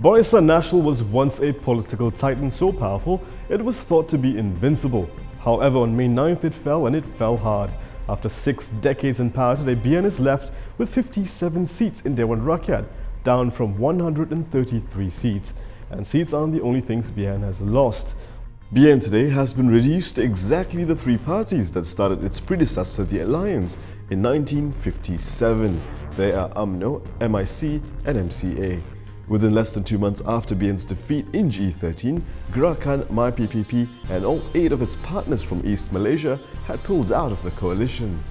Barisan Nasional was once a political titan so powerful it was thought to be invincible. However, on May 9th it fell, and it fell hard. After 6 decades in power today, BN is left with 57 seats in Dewan Rakyat, down from 133 seats. And seats aren't the only things BN has lost. BN today has been reduced to exactly the 3 parties that started its predecessor, the Alliance, in 1957. They are Umno, MIC and MCA. Within less than 2 months after BN's defeat in GE14, Gerakan, MyPPP and all 8 of its partners from East Malaysia had pulled out of the coalition.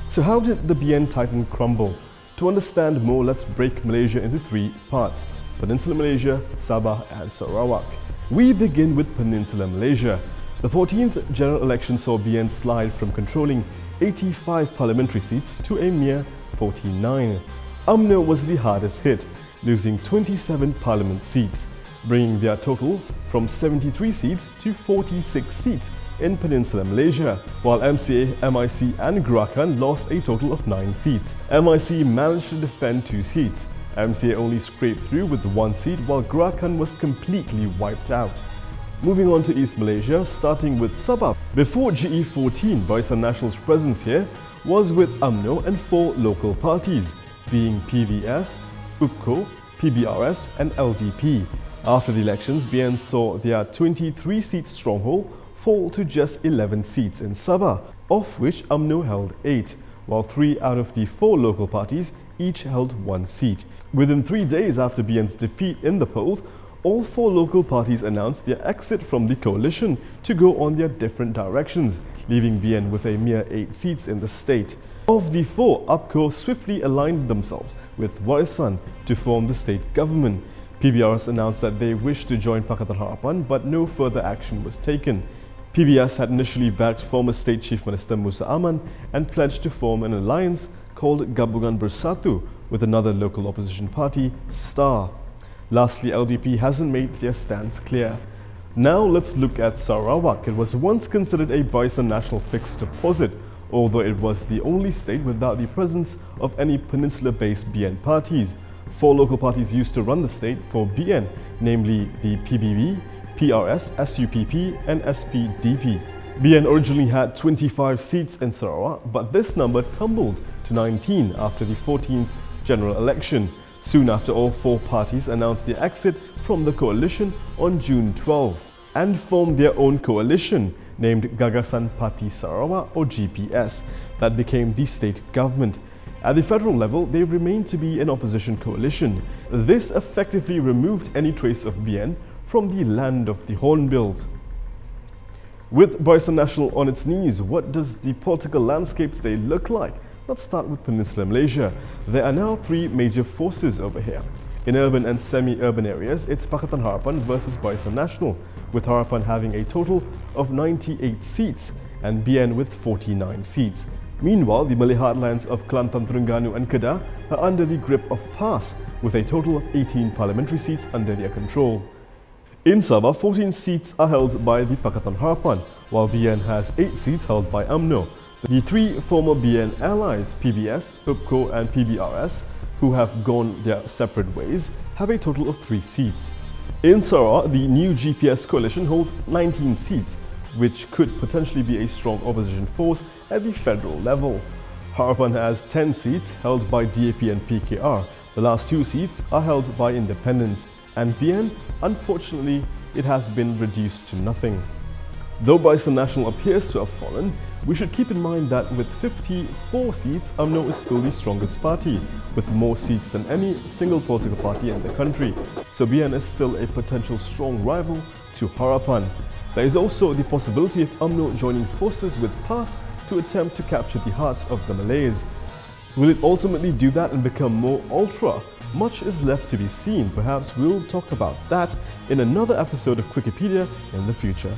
So how did the BN titan crumble? To understand more, let's break Malaysia into 3 parts: Peninsular Malaysia, Sabah and Sarawak. We begin with Peninsular Malaysia. The 14th general election saw BN slide from controlling 85 parliamentary seats to a mere 49. Umno was the hardest hit, losing 27 parliament seats, bringing their total from 73 seats to 46 seats in Peninsular Malaysia, while MCA, MIC and Gerakan lost a total of 9 seats. MIC managed to defend 2 seats. MCA only scraped through with 1 seat, while Gerakan was completely wiped out. Moving on to East Malaysia, starting with Sabah. Before GE14, Barisan Nasional's presence here was with Umno and 4 local parties, being PVS, UPCO, PBRS and LDP. After the elections, BN saw their 23-seat stronghold fall to just 11 seats in Sabah, of which Umno held 8, while 3 out of the 4 local parties each held 1 seat. Within 3 days after BN's defeat in the polls, all 4 local parties announced their exit from the coalition to go on their different directions, leaving BN with a mere 8 seats in the state. Of the 4, UPCO swiftly aligned themselves with Barisan to form the state government. PBRS announced that they wished to join Pakatan Harapan, but no further action was taken. PBS had initially backed former State Chief Minister Musa Aman and pledged to form an alliance called Gabungan Bersatu with another local opposition party, STAR. Lastly, LDP hasn't made their stance clear. Now let's look at Sarawak. It was once considered a Barisan Nasional fixed deposit, although it was the only state without the presence of any peninsular-based BN parties. 4 local parties used to run the state for BN, namely the PBB, PRS, SUPP and SPDP. BN originally had 25 seats in Sarawak, but this number tumbled to 19 after the 14th general election, soon after all 4 parties announced their exit from the coalition on June 12 and formed their own coalition named Gagasan Parti Sarawak or GPS that became the state government. At the federal level, they remained to be an opposition coalition. This effectively removed any trace of BN from the land of the Hornbills. With Barisan Nasional on its knees, what does the political landscape today look like? Let's start with Peninsular Malaysia. There are now 3 major forces over here. In urban and semi-urban areas, it's Pakatan Harapan versus Barisan Nasional, with Harapan having a total of 98 seats and BN with 49 seats. Meanwhile, the Malay heartlands of Kelantan Terengganu and Kedah are under the grip of PAS, with a total of 18 parliamentary seats under their control. In Sabah, 14 seats are held by the Pakatan Harapan, while BN has 8 seats held by Umno. The 3 former BN allies, PBS, UPCO and PBRS, who have gone their separate ways, have a total of 3 seats. In Sarawak, the new GPS coalition holds 19 seats, which could potentially be a strong opposition force at the federal level. Harapan has 10 seats held by DAP and PKR. The last 2 seats are held by independents, and BN, unfortunately, it has been reduced to nothing. Though Barisan Nasional appears to have fallen, we should keep in mind that with 54 seats, Umno is still the strongest party, with more seats than any single political party in the country. So BN is still a potential strong rival to Harapan. There is also the possibility of Umno joining forces with PAS to attempt to capture the hearts of the Malays. Will it ultimately do that and become more ultra? Much is left to be seen. Perhaps we'll talk about that in another episode of Quickiepedia in the future.